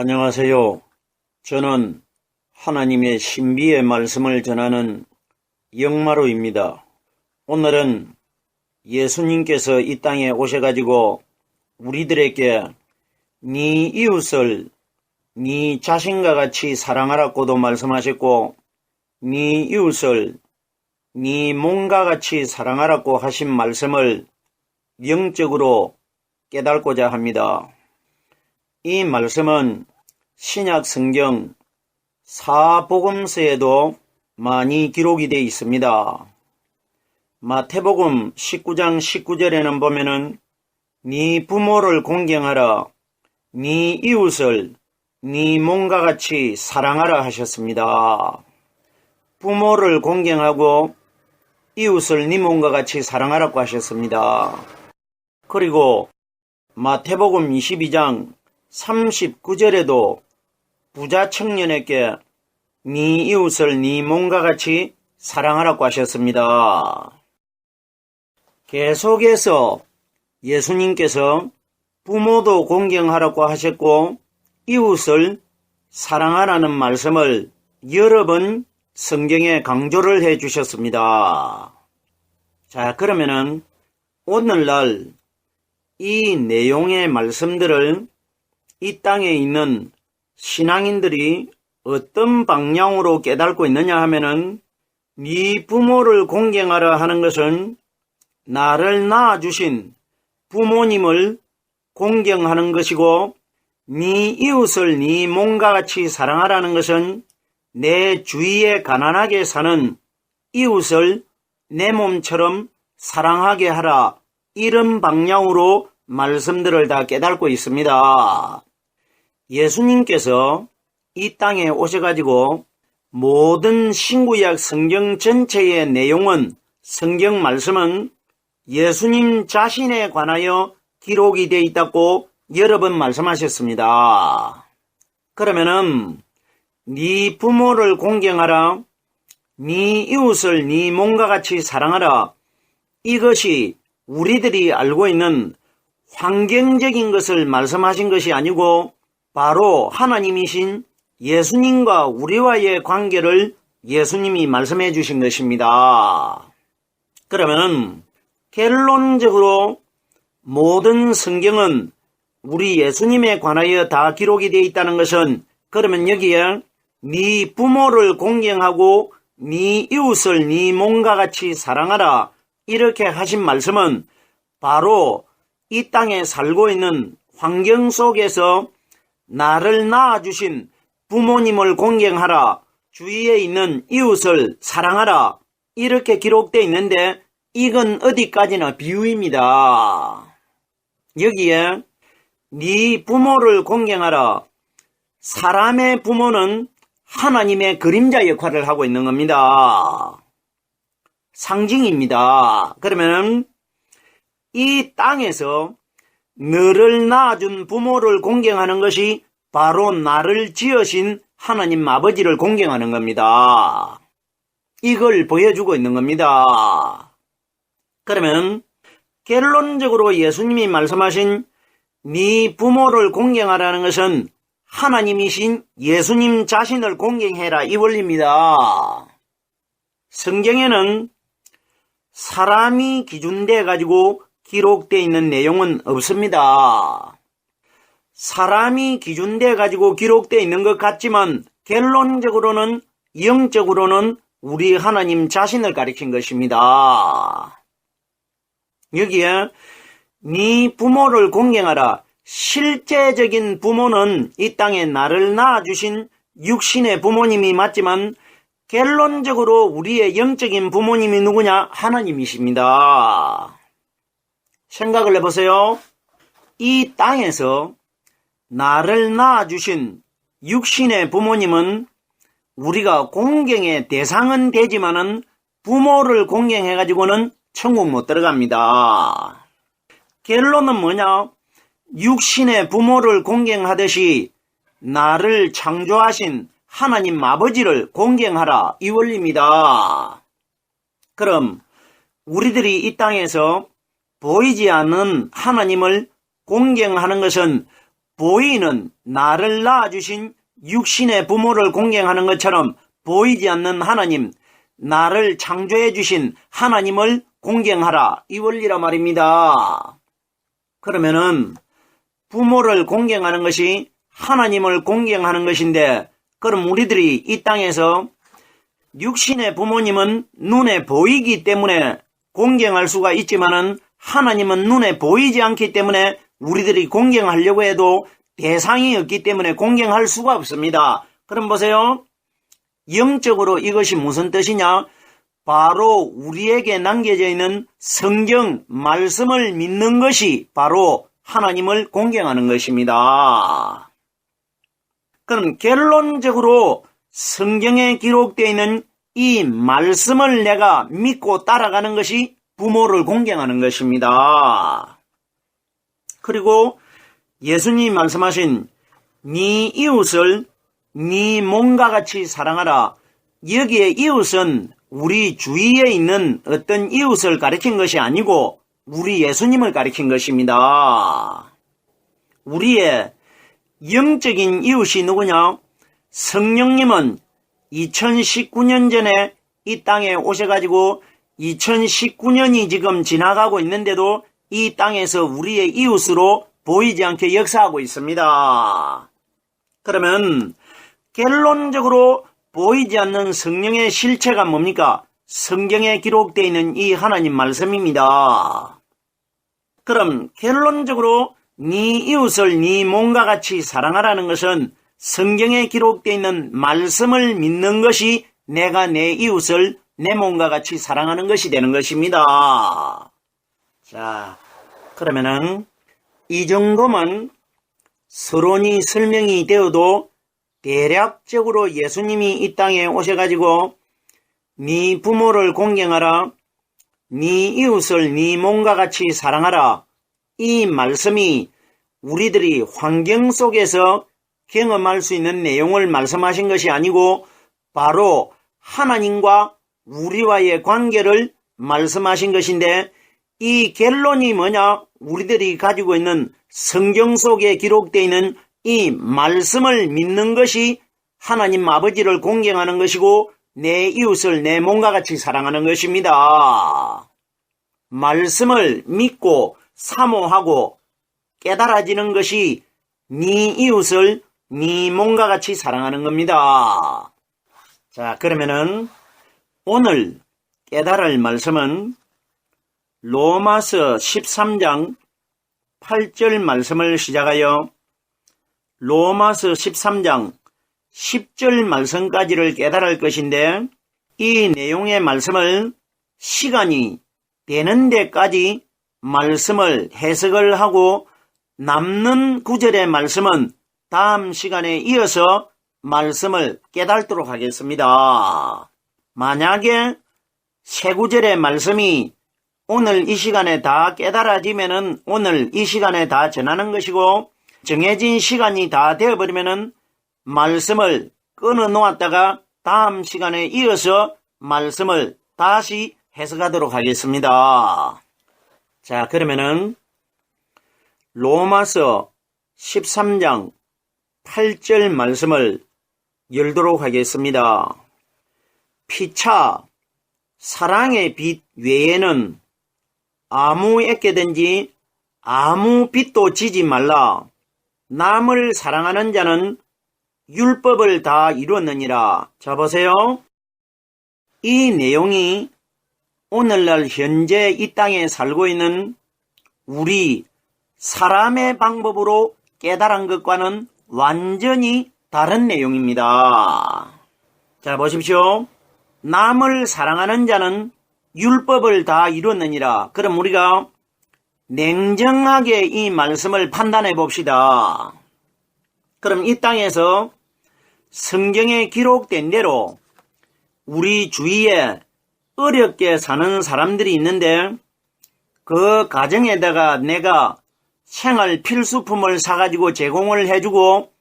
안녕하세요. 저는 하나님의 신비의 말씀을 전하는 영마루입니다. 오늘은 예수님께서 이 땅에 오셔가지고 우리들에게 네 이웃을 네 자신과 같이 사랑하라고도 말씀하셨고 네 이웃을 네 몸과 같이 사랑하라고 하신 말씀을 영적으로 깨닫고자 합니다. 이 말씀은 신약 성경 사복음서에도 많이 기록이 되어 있습니다. 마태복음 19장 19절에는 보면은 네 부모를 공경하라, 네 이웃을 네 몸과 같이 사랑하라 하셨습니다. 부모를 공경하고 이웃을 네 몸과 같이 사랑하라고 하셨습니다. 그리고 마태복음 22장 39절에도 부자 청년에게 네 이웃을 네 몸과 같이 사랑하라고 하셨습니다. 계속해서 예수님께서 부모도 공경하라고 하셨고 이웃을 사랑하라는 말씀을 여러 번 성경에 강조를 해 주셨습니다. 자, 그러면은 오늘날 이 내용의 말씀들을 이 땅에 있는 신앙인들이 어떤 방향으로 깨닫고 있느냐 하면은 네 부모를 공경하라 하는 것은 나를 낳아주신 부모님을 공경하는 것이고 네 이웃을 네 몸과 같이 사랑하라는 것은 내 주위에 가난하게 사는 이웃을 내 몸처럼 사랑하게 하라, 이런 방향으로 말씀들을 다 깨닫고 있습니다. 예수님께서 이 땅에 오셔가지고 모든 신구약 성경 전체의 내용은, 성경 말씀은 예수님 자신에 관하여 기록이 되어 있다고 여러 번 말씀하셨습니다. 그러면은 네 부모를 공경하라, 네 이웃을 네 몸과 같이 사랑하라, 이것이 우리들이 알고 있는 환경적인 것을 말씀하신 것이 아니고 바로 하나님이신 예수님과 우리와의 관계를 예수님이 말씀해 주신 것입니다. 그러면 결론적으로 모든 성경은 우리 예수님에 관하여 다 기록이 되어 있다는 것은, 그러면 여기에 네 부모를 공경하고 네 이웃을 네 몸과 같이 사랑하라, 이렇게 하신 말씀은 바로 이 땅에 살고 있는 환경 속에서 나를 낳아주신 부모님을 공경하라, 주위에 있는 이웃을 사랑하라, 이렇게 기록되어 있는데 이건 어디까지나 비유입니다. 여기에 네 부모를 공경하라, 사람의 부모는 하나님의 그림자 역할을 하고 있는 겁니다. 상징입니다. 그러면 이 땅에서 너를 낳아준 부모를 공경하는 것이 바로 나를 지으신 하나님 아버지를 공경하는 겁니다. 이걸 보여주고 있는 겁니다. 그러면 결론적으로 예수님이 말씀하신 네 부모를 공경하라는 것은 하나님이신 예수님 자신을 공경해라, 이 원리입니다. 성경에는 사람이 기준돼 가지고 기록되어 있는 내용은 없습니다. 사람이 기준돼 가지고 기록되어 있는 것 같지만 결론적으로는, 영적으로는 우리 하나님 자신을 가리킨 것입니다. 여기에 네 부모를 공경하라, 실제적인 부모는 이 땅에 나를 낳아주신 육신의 부모님이 맞지만 결론적으로 우리의 영적인 부모님이 누구냐? 하나님이십니다. 생각을 해보세요. 이 땅에서 나를 낳아주신 육신의 부모님은 우리가 공경의 대상은 되지만은 부모를 공경해가지고는 천국 못 들어갑니다. 결론은 뭐냐? 육신의 부모를 공경하듯이 나를 창조하신 하나님 아버지를 공경하라, 이 원리입니다. 그럼 우리들이 이 땅에서 보이지 않는 하나님을 공경하는 것은 보이는 나를 낳아주신 육신의 부모를 공경하는 것처럼 보이지 않는 하나님, 나를 창조해 주신 하나님을 공경하라, 이 원리라 말입니다. 그러면은 부모를 공경하는 것이 하나님을 공경하는 것인데, 그럼 우리들이 이 땅에서 육신의 부모님은 눈에 보이기 때문에 공경할 수가 있지만은 하나님은 눈에 보이지 않기 때문에 우리들이 공경하려고 해도 대상이 없기 때문에 공경할 수가 없습니다. 그럼 보세요. 영적으로 이것이 무슨 뜻이냐? 바로 우리에게 남겨져 있는 성경 말씀을 믿는 것이 바로 하나님을 공경하는 것입니다. 그럼 결론적으로 성경에 기록되어 있는 이 말씀을 내가 믿고 따라가는 것이 부모를 공경하는 것입니다. 그리고 예수님이 말씀하신 네 이웃을 네 몸과 같이 사랑하라. 여기에 이웃은 우리 주위에 있는 어떤 이웃을 가리킨 것이 아니고 우리 예수님을 가리킨 것입니다. 우리의 영적인 이웃이 누구냐? 성령님은 2019년 전에 이 땅에 오셔가지고 2019년이 지금 지나가고 있는데도 이 땅에서 우리의 이웃으로 보이지 않게 역사하고 있습니다. 그러면 결론적으로 보이지 않는 성령의 실체가 뭡니까? 성경에 기록되어 있는 이 하나님 말씀입니다. 그럼 결론적으로 네 이웃을 네 몸과 같이 사랑하라는 것은 성경에 기록되어 있는 말씀을 믿는 것이 내가 내 이웃을 내 몸과 같이 사랑하는 것이 되는 것입니다. 자, 그러면은 이 정도만 서론이 설명이 되어도 대략적으로 예수님이 이 땅에 오셔가지고 네 부모를 공경하라, 네 이웃을 네 몸과 같이 사랑하라, 이 말씀이 우리들이 환경 속에서 경험할 수 있는 내용을 말씀하신 것이 아니고 바로 하나님과 우리와의 관계를 말씀하신 것인데, 이 결론이 뭐냐? 우리들이 가지고 있는 성경 속에 기록되어 있는 이 말씀을 믿는 것이 하나님 아버지를 공경하는 것이고 내 이웃을 내 몸과 같이 사랑하는 것입니다. 말씀을 믿고 사모하고 깨달아지는 것이 네 이웃을 네 몸과 같이 사랑하는 겁니다. 자, 그러면은 오늘 깨달을 말씀은 로마서 13장 8절 말씀을 시작하여 로마서 13장 10절 말씀까지를 깨달을 것인데, 이 내용의 말씀을 시간이 되는 데까지 말씀을 해석을 하고 남는 구절의 말씀은 다음 시간에 이어서 말씀을 깨닫도록 하겠습니다. 만약에 세 구절의 말씀이 오늘 이 시간에 다 깨달아지면은 오늘 이 시간에 다 전하는 것이고, 정해진 시간이 다 되어버리면은 말씀을 끊어 놓았다가 다음 시간에 이어서 말씀을 다시 해석하도록 하겠습니다. 자, 그러면은 로마서 13장 8절 말씀을 열도록 하겠습니다. 피차 사랑의 빛 외에는 아무에게든지 아무 빛도 지지 말라. 남을 사랑하는 자는 율법을 다 이루었느니라. 자, 보세요. 이 내용이 오늘날 현재 이 땅에 살고 있는 우리 사람의 방법으로 깨달은 것과는 완전히 다른 내용입니다. 자, 보십시오. 남을 사랑하는 자는 율법을 다 이루었느니라. 그럼 우리가 냉정하게 이 말씀을 판단해 봅시다. 그럼 이 땅에서 성경에 기록된 대로 우리 주위에 어렵게 사는 사람들이 있는데, 그 가정에다가 내가 생활 필수품을 사가지고 제공을 해주고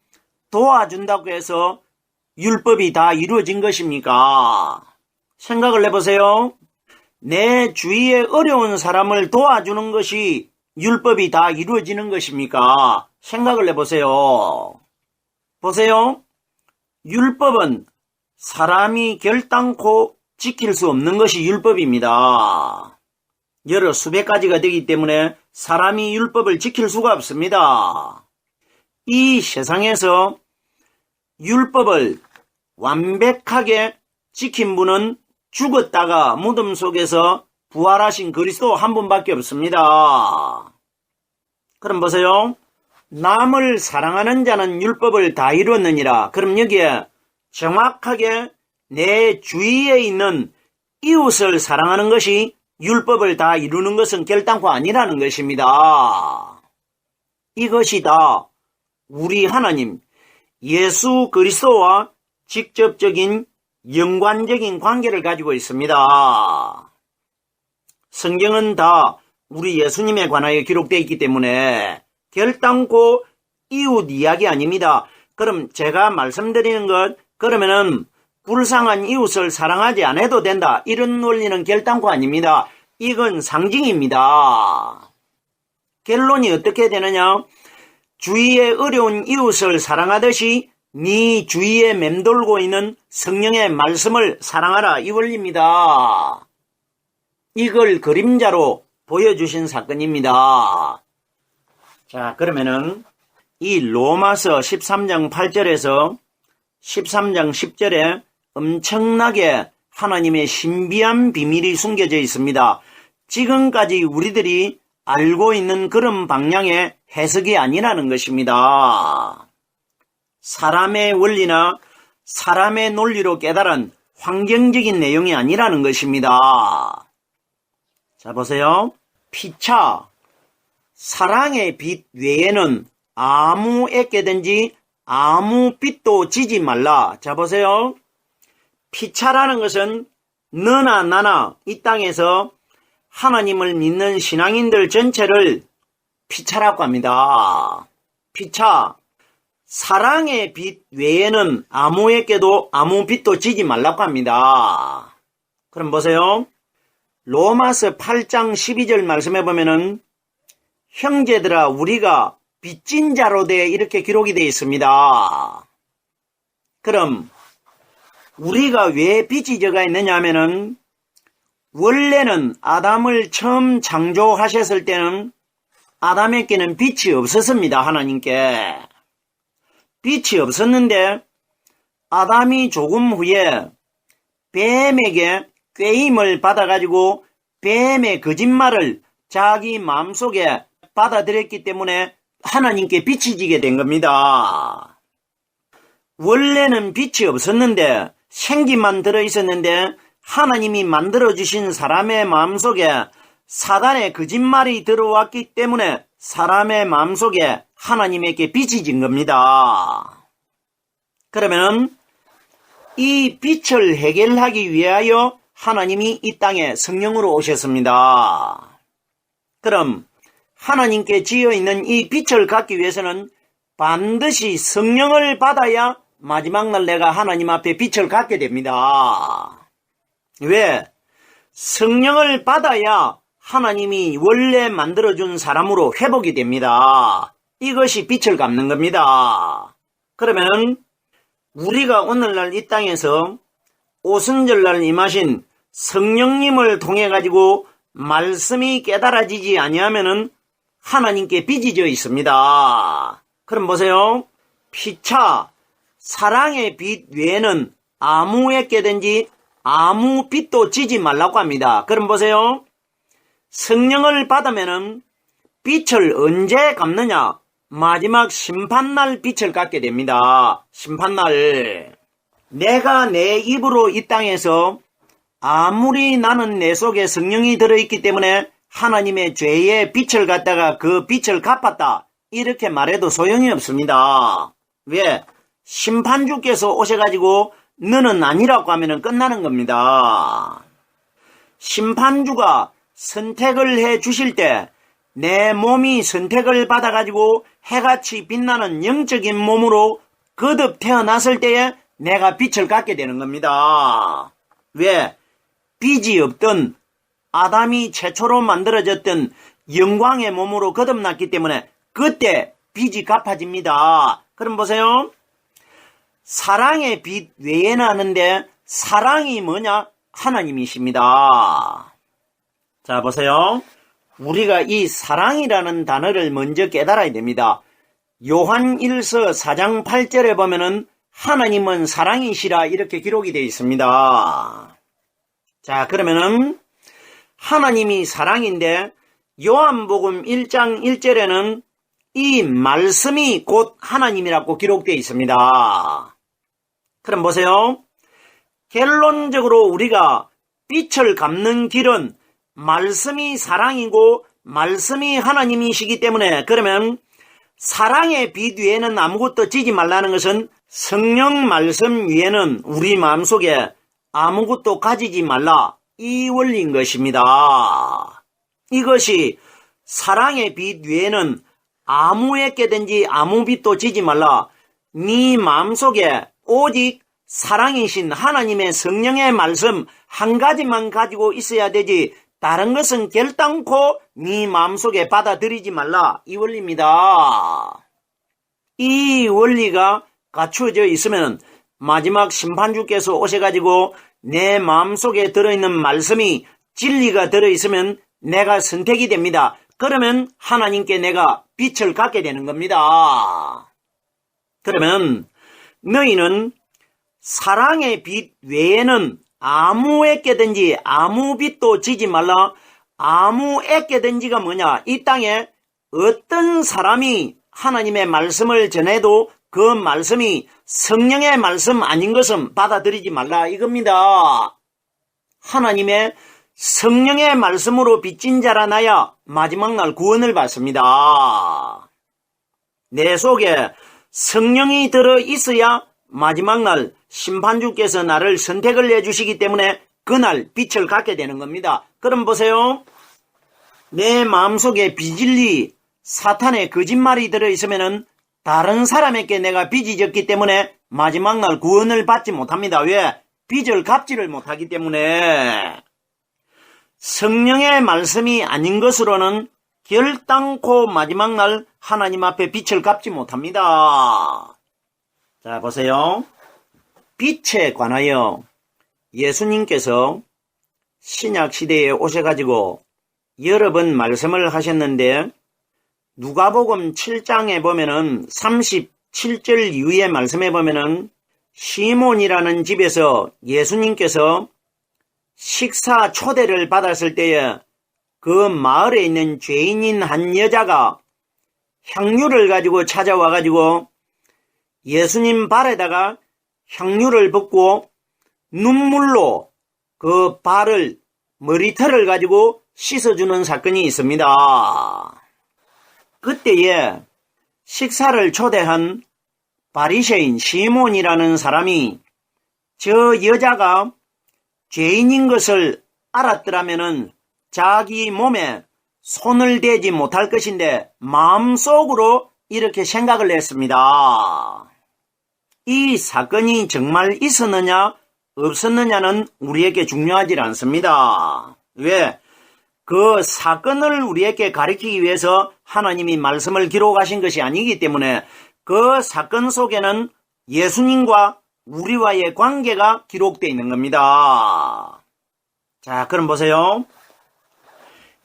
도와준다고 해서 율법이 다 이루어진 것입니까? 생각을 해보세요. 내 주위에 어려운 사람을 도와주는 것이 율법이 다 이루어지는 것입니까? 생각을 해보세요. 보세요. 율법은 사람이 결단코 지킬 수 없는 것이 율법입니다. 여러 수백 가지가 되기 때문에 사람이 율법을 지킬 수가 없습니다. 이 세상에서 율법을 완벽하게 지킨 분은 죽었다가 무덤 속에서 부활하신 그리스도 한 분밖에 없습니다. 그럼 보세요. 남을 사랑하는 자는 율법을 다 이루었느니라. 그럼 여기에 정확하게 내 주위에 있는 이웃을 사랑하는 것이 율법을 다 이루는 것은 결단코 아니라는 것입니다. 이것이 다 우리 하나님 예수 그리스도와 직접적인 연관적인 관계를 가지고 있습니다. 성경은 다 우리 예수님에 관하여 기록되어 있기 때문에 결단코 이웃 이야기 아닙니다. 그럼 제가 말씀드리는 것, 그러면은 불쌍한 이웃을 사랑하지 않아도 된다. 이런 논리는 결단코 아닙니다. 이건 상징입니다. 결론이 어떻게 되느냐? 주위에 어려운 이웃을 사랑하듯이 네 주위에 맴돌고 있는 성령의 말씀을 사랑하라. 이 원리입니다. 이걸 그림자로 보여주신 사건입니다. 자, 그러면은 이 로마서 13장 8절에서 13장 10절에 엄청나게 하나님의 신비한 비밀이 숨겨져 있습니다. 지금까지 우리들이 알고 있는 그런 방향의 해석이 아니라는 것입니다. 사람의 원리나 사람의 논리로 깨달은 환경적인 내용이 아니라는 것입니다. 자, 보세요. 피차, 사랑의 빛 외에는 아무에게든지 아무 빛도 지지 말라. 자, 보세요. 피차라는 것은 너나 나나 이 땅에서 하나님을 믿는 신앙인들 전체를 피차라고 합니다. 피차, 사랑의 빛 외에는 아무에게도 아무 빛도 지지 말라고 합니다. 그럼 보세요. 로마서 8장 12절 말씀해 보면은 형제들아 우리가 빚진 자로 돼 이렇게 기록이 되어 있습니다. 그럼 우리가 왜 빚이 져가 있느냐 하면은 원래는 아담을 처음 창조하셨을 때는 아담에게는 빛이 없었습니다. 하나님께. 빛이 없었는데 아담이 조금 후에 뱀에게 꾀임을 받아가지고 뱀의 거짓말을 자기 마음속에 받아들였기 때문에 하나님께 빛이 지게 된 겁니다. 원래는 빛이 없었는데 생기만 들어있었는데 하나님이 만들어주신 사람의 마음속에 사단의 거짓말이 들어왔기 때문에 사람의 마음속에 하나님에게 빛이 진 겁니다. 그러면 이 빛을 해결하기 위하여 하나님이 이 땅에 성령으로 오셨습니다. 그럼 하나님께 지어있는 이 빛을 갖기 위해서는 반드시 성령을 받아야 마지막 날 내가 하나님 앞에 빛을 갖게 됩니다. 왜? 성령을 받아야 하나님이 원래 만들어준 사람으로 회복이 됩니다. 이것이 빛을 갚는 겁니다. 그러면 우리가 오늘날 이 땅에서 오순절날 임하신 성령님을 통해 가지고 말씀이 깨달아지지 아니하면은 하나님께 빚이 져 있습니다. 그럼 보세요. 피차, 사랑의 빛 외에는 아무에게든지 아무 빛도 지지 말라고 합니다. 그럼 보세요. 성령을 받으면은 빛을 언제 갚느냐? 마지막 심판날 빛을 갖게 됩니다. 심판날. 내가 내 입으로 이 땅에서 아무리 나는 내 속에 성령이 들어있기 때문에 하나님의 죄의 빛을 갖다가 그 빛을 갚았다 이렇게 말해도 소용이 없습니다. 왜? 심판주께서 오셔가지고 너는 아니라고 하면 끝나는 겁니다. 심판주가 선택을 해 주실 때 내 몸이 선택을 받아가지고 해같이 빛나는 영적인 몸으로 거듭 태어났을 때에 내가 빛을 갖게 되는 겁니다. 왜? 빛이 없던 아담이 최초로 만들어졌던 영광의 몸으로 거듭났기 때문에 그때 빚이 갚아집니다. 그럼 보세요. 사랑의 빚 외에는 하는데 사랑이 뭐냐? 하나님이십니다. 자, 보세요. 우리가 이 사랑이라는 단어를 먼저 깨달아야 됩니다. 요한 1서 4장 8절에 보면은 하나님은 사랑이시라 이렇게 기록이 되어 있습니다. 자, 그러면은 하나님이 사랑인데 요한복음 1장 1절에는 이 말씀이 곧 하나님이라고 기록되어 있습니다. 그럼 보세요. 결론적으로 우리가 빛을 갚는 길은 말씀이 사랑이고 말씀이 하나님이시기 때문에 그러면 사랑의 빛 위에는 아무것도 지지 말라는 것은 성령 말씀 위에는 우리 마음속에 아무것도 가지지 말라 이 원리인 것입니다. 이것이 사랑의 빛 위에는 아무에게든지 아무 빛도 지지 말라. 네 마음속에 오직 사랑이신 하나님의 성령의 말씀 한 가지만 가지고 있어야 되지 다른 것은 결단코 네 마음속에 받아들이지 말라 이 원리입니다. 이 원리가 갖추어져 있으면 마지막 심판주께서 오셔가지고 내 마음속에 들어있는 말씀이 진리가 들어있으면 내가 선택이 됩니다. 그러면 하나님께 내가 빛을 갖게 되는 겁니다. 그러면 너희는 사랑의 빛 외에는 아무에게든지 아무 빛도 지지 말라. 아무에게든지가 뭐냐? 이 땅에 어떤 사람이 하나님의 말씀을 전해도 그 말씀이 성령의 말씀 아닌 것은 받아들이지 말라 이겁니다. 하나님의 성령의 말씀으로 빚진 자라 나야 마지막 날 구원을 받습니다. 내 속에 성령이 들어 있어야 마지막 날 심판주께서 나를 선택을 해주시기 때문에 그날 빛을 갖게 되는 겁니다. 그럼 보세요. 내 마음속에 비진리 사탄의 거짓말이 들어있으면 다른 사람에게 내가 빚이 졌기 때문에 마지막 날 구원을 받지 못합니다. 왜? 빚을 갚지를 못하기 때문에. 성령의 말씀이 아닌 것으로는 결단코 마지막 날 하나님 앞에 빛을 갚지 못합니다. 자, 보세요. 빛에 관하여 예수님께서 신약 시대에 오셔가지고 여러 번 말씀을 하셨는데 누가복음 7장에 보면은 37절 이후의 말씀에 보면은 시몬이라는 집에서 예수님께서 식사 초대를 받았을 때에 그 마을에 있는 죄인인 한 여자가 향유를 가지고 찾아와가지고 예수님 발에다가 향유를 붓고 눈물로 그 발을 머리털을 가지고 씻어주는 사건이 있습니다. 그때에 식사를 초대한 바리새인 시몬이라는 사람이 저 여자가 죄인인 것을 알았더라면은 자기 몸에 손을 대지 못할 것인데 마음속으로 이렇게 생각을 했습니다. 이 사건이 정말 있었느냐 없었느냐는 우리에게 중요하지 않습니다. 왜? 그 사건을 우리에게 가리키기 위해서 하나님이 말씀을 기록하신 것이 아니기 때문에 그 사건 속에는 예수님과 우리와의 관계가 기록되어 있는 겁니다. 자, 그럼 보세요.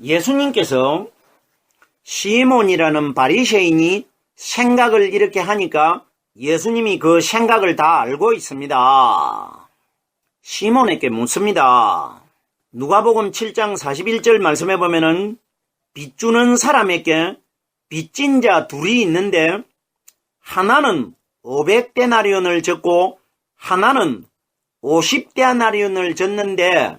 예수님께서 시몬이라는 바리새인이 생각을 이렇게 하니까 예수님이 그 생각을 다 알고 있습니다. 시몬에게 묻습니다. 누가복음 7장 41절 말씀해 보면은 빚주는 사람에게 빚진 자 둘이 있는데 하나는 500데나리온을 졌고 하나는 50데나리온을 졌는데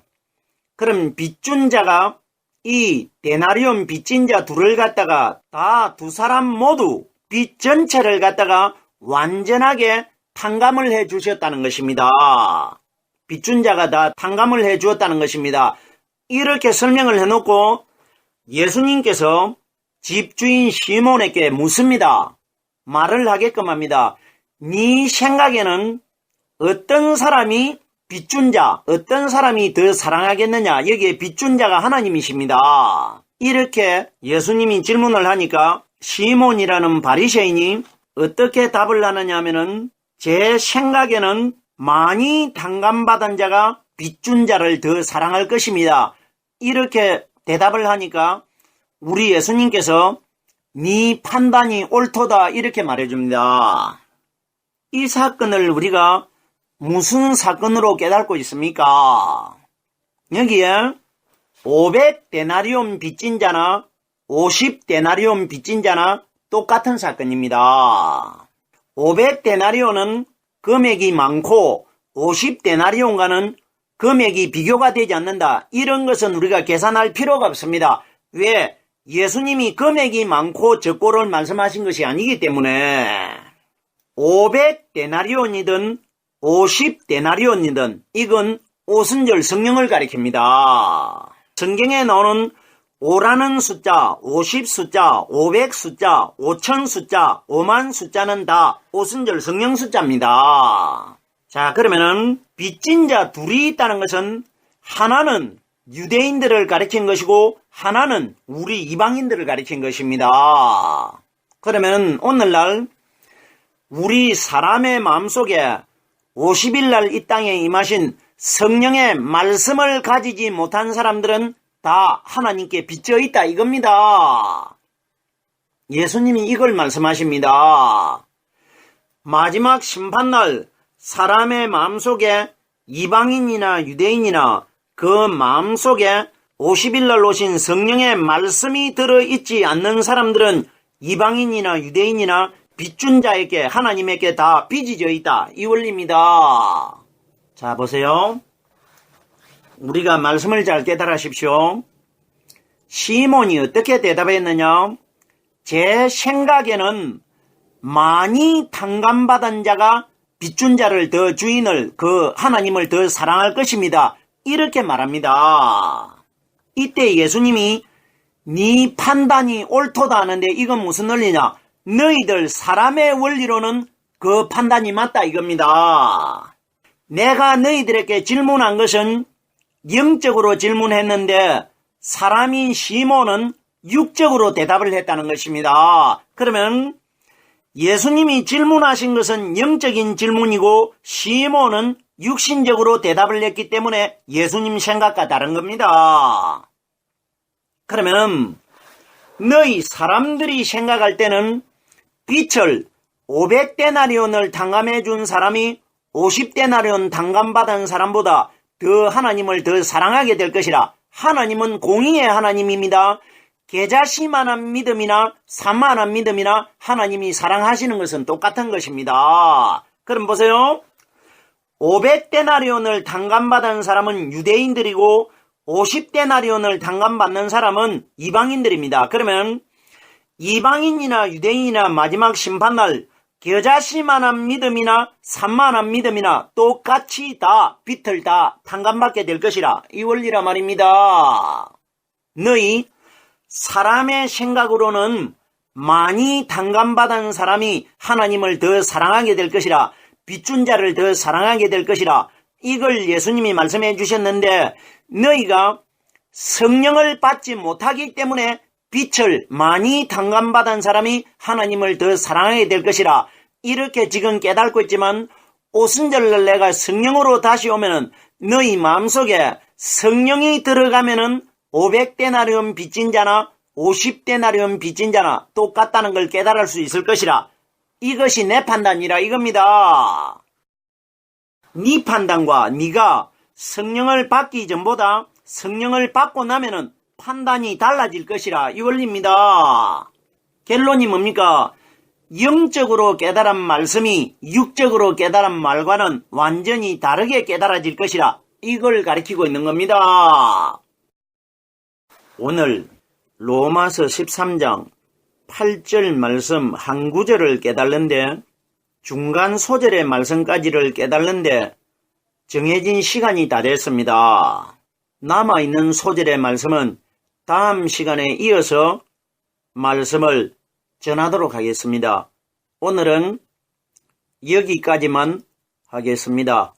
그럼 빚준 자가 이 데나리온 빚진 자 둘을 갖다가 다 두 사람 모두 빚 전체를 갖다가 완전하게 탕감을 해 주셨다는 것입니다. 빚준 자가 다 탕감을 해 주었다는 것입니다. 이렇게 설명을 해놓고 예수님께서 집주인 시몬에게 묻습니다. 말을 하게끔 합니다. 네 생각에는 어떤 사람이 빚준 자, 어떤 사람이 더 사랑하겠느냐? 여기에 빚준 자가 하나님이십니다. 이렇게 예수님이 질문을 하니까 시몬이라는 바리새인이 어떻게 답을 하느냐 하면은 제 생각에는 많이 당감받은 자가 빚준 자를 더 사랑할 것입니다. 이렇게 대답을 하니까 우리 예수님께서 네 판단이 옳도다 이렇게 말해줍니다. 이 사건을 우리가 무슨 사건으로 깨닫고 있습니까? 여기에 500데나리온 빚진 자나 50데나리온 빚진 자나 똑같은 사건입니다. 500데나리온은 금액이 많고 50데나리온과는 금액이 비교가 되지 않는다. 이런 것은 우리가 계산할 필요가 없습니다. 왜? 예수님이 금액이 많고 적고를 말씀하신 것이 아니기 때문에 500데나리온이든 50데나리온이든 이건 오순절 성령을 가리킵니다. 성경에 나오는 5라는 숫자, 50 숫자, 500 숫자, 5000 숫자, 5만 숫자는 다 오순절 성령 숫자입니다. 자, 그러면은 빚진 자 둘이 있다는 것은 하나는 유대인들을 가리킨 것이고 하나는 우리 이방인들을 가리킨 것입니다. 그러면 오늘날 우리 사람의 마음속에 50일날 이 땅에 임하신 성령의 말씀을 가지지 못한 사람들은 다 하나님께 빚져 있다 이겁니다. 예수님이 이걸 말씀하십니다. 마지막 심판날 사람의 마음속에 이방인이나 유대인이나 그 마음속에 50일날 오신 성령의 말씀이 들어있지 않는 사람들은 이방인이나 유대인이나 빚준 자에게 하나님에게 다 빚이 져 있다 이 원리입니다. 자, 보세요. 우리가 말씀을 잘 깨달으십시오. 시몬이 어떻게 대답했느냐? 제 생각에는 많이 탕감받은 자가 빚준 자를 더 주인을 그 하나님을 더 사랑할 것입니다. 이렇게 말합니다. 이때 예수님이 네 판단이 옳도다 하는데 이건 무슨 원리냐? 너희들 사람의 원리로는 그 판단이 맞다 이겁니다. 내가 너희들에게 질문한 것은 영적으로 질문했는데 사람인 시몬은 육적으로 대답을 했다는 것입니다. 그러면 예수님이 질문하신 것은 영적인 질문이고 시몬은 육신적으로 대답을 했기 때문에 예수님 생각과 다른 겁니다. 그러면 너희 사람들이 생각할 때는 빚을 500데나리온을 탕감해 준 사람이 50데나리온 탕감받은 사람보다 더 하나님을 더 사랑하게 될 것이라. 하나님은 공의의 하나님입니다. 계자시만한 믿음이나 산만한 믿음이나 하나님이 사랑하시는 것은 똑같은 것입니다. 그럼 보세요. 500데나리온을 탕감받은 사람은 유대인들이고 50데나리온을 탕감받는 사람은 이방인들입니다. 그러면 이방인이나 유대인이나 마지막 심판날 겨자씨만한 믿음이나 산만한 믿음이나 똑같이 다 빚을 다 탕감받게 될 것이라 이 원리라 말입니다. 너희 사람의 생각으로는 많이 탕감받은 사람이 하나님을 더 사랑하게 될 것이라 빚준 자를 더 사랑하게 될 것이라 이걸 예수님이 말씀해 주셨는데 너희가 성령을 받지 못하기 때문에 빚을 많이 탕감받은 사람이 하나님을 더 사랑하게 될 것이라 이렇게 지금 깨닫고 있지만 오순절날 내가 성령으로 다시 오면은 너희 마음속에 성령이 들어가면은 500데나리온 빚진 자나 50데나리온 빚진 자나 똑같다는 걸 깨달을 수 있을 것이라 이것이 내 판단이라 이겁니다. 네 판단과 네가 성령을 받기 전보다 성령을 받고 나면은 판단이 달라질 것이라 이 원리입니다. 결론이 뭡니까? 영적으로 깨달은 말씀이 육적으로 깨달은 말과는 완전히 다르게 깨달아질 것이라 이걸 가리키고 있는 겁니다. 오늘 로마서 13장 8절 말씀 한 구절을 깨달는데 중간 소절의 말씀까지를 깨달는데 정해진 시간이 다 됐습니다. 남아있는 소절의 말씀은 다음 시간에 이어서 말씀을 전하도록 하겠습니다. 오늘은 여기까지만 하겠습니다.